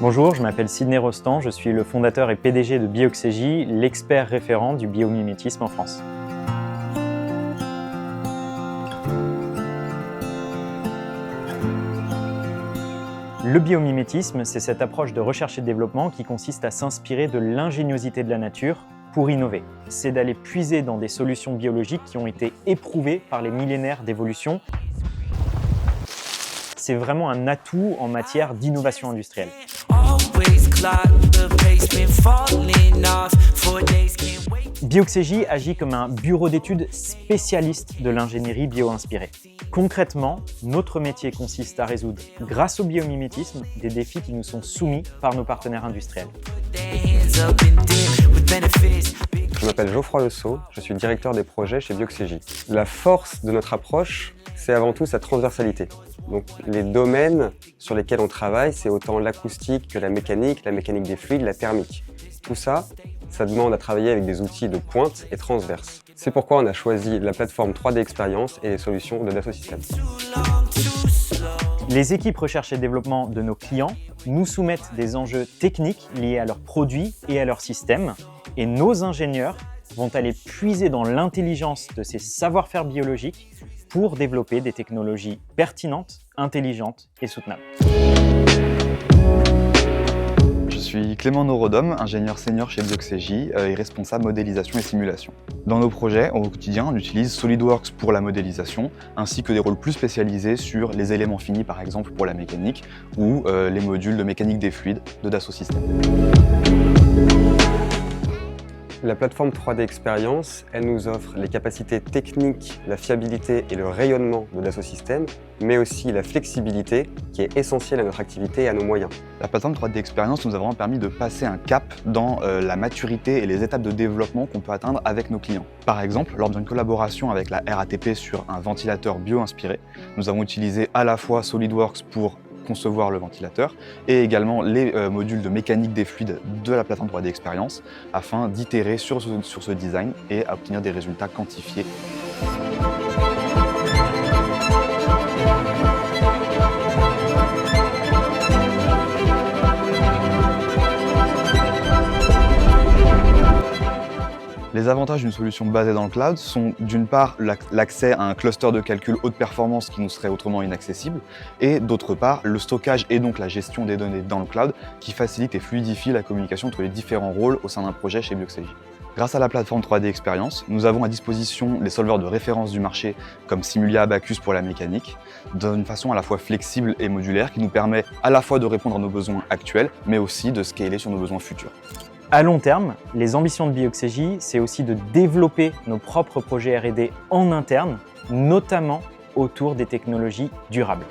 Bonjour, je m'appelle Sidney Rostand, je suis le fondateur et PDG de Bioxégie, l'expert référent du biomimétisme en France. Le biomimétisme, c'est cette approche de recherche et développement qui consiste à s'inspirer de l'ingéniosité de la nature pour innover. C'est d'aller puiser dans des solutions biologiques qui ont été éprouvées par les millénaires d'évolution. C'est vraiment un atout en matière d'innovation industrielle. Bioxégie agit comme un bureau d'études spécialiste de l'ingénierie bio-inspirée. Concrètement, notre métier consiste à résoudre, grâce au biomimétisme, des défis qui nous sont soumis par nos partenaires industriels. Je m'appelle Geoffroy Le Sceau, je suis directeur des projets chez Bioxégie. La force de notre approche, c'est avant tout sa transversalité. Donc les domaines sur lesquels on travaille, c'est autant l'acoustique que la mécanique des fluides, la thermique. Tout ça, ça demande à travailler avec des outils de pointe et transverses. C'est pourquoi on a choisi la plateforme 3D Experience et les solutions de Dassault Systèmes. Les équipes recherche et développement de nos clients nous soumettent des enjeux techniques liés à leurs produits et à leurs systèmes, et nos ingénieurs vont aller puiser dans l'intelligence de ces savoir-faire biologiques pour développer des technologies pertinentes, intelligentes et soutenables. Je suis Clément Norodom, ingénieur senior chez Bioxégie et responsable modélisation et simulation. Dans nos projets, au quotidien, on utilise SolidWorks pour la modélisation, ainsi que des rôles plus spécialisés sur les éléments finis, par exemple pour la mécanique, ou les modules de mécanique des fluides de Dassault Systèmes. La plateforme 3D Experience, elle nous offre les capacités techniques, la fiabilité et le rayonnement de Dassault Systèmes, mais aussi la flexibilité qui est essentielle à notre activité et à nos moyens. La plateforme 3D Experience nous a vraiment permis de passer un cap dans la maturité et les étapes de développement qu'on peut atteindre avec nos clients. Par exemple, lors d'une collaboration avec la RATP sur un ventilateur bio-inspiré, nous avons utilisé à la fois SolidWorks pour concevoir le ventilateur et également les modules de mécanique des fluides de la plateforme 3D Experience afin d'itérer sur ce design et à obtenir des résultats quantifiés. Les avantages d'une solution basée dans le cloud sont d'une part l'accès à un cluster de calcul haute performance qui nous serait autrement inaccessible et d'autre part le stockage et donc la gestion des données dans le cloud qui facilite et fluidifie la communication entre les différents rôles au sein d'un projet chez Bioxégie. Grâce à la plateforme 3D Experience, nous avons à disposition les solveurs de référence du marché comme Simulia Abacus pour la mécanique, d'une façon à la fois flexible et modulaire qui nous permet à la fois de répondre à nos besoins actuels mais aussi de scaler sur nos besoins futurs. À long terme, les ambitions de Bioxégie, c'est aussi de développer nos propres projets R&D en interne, notamment autour des technologies durables.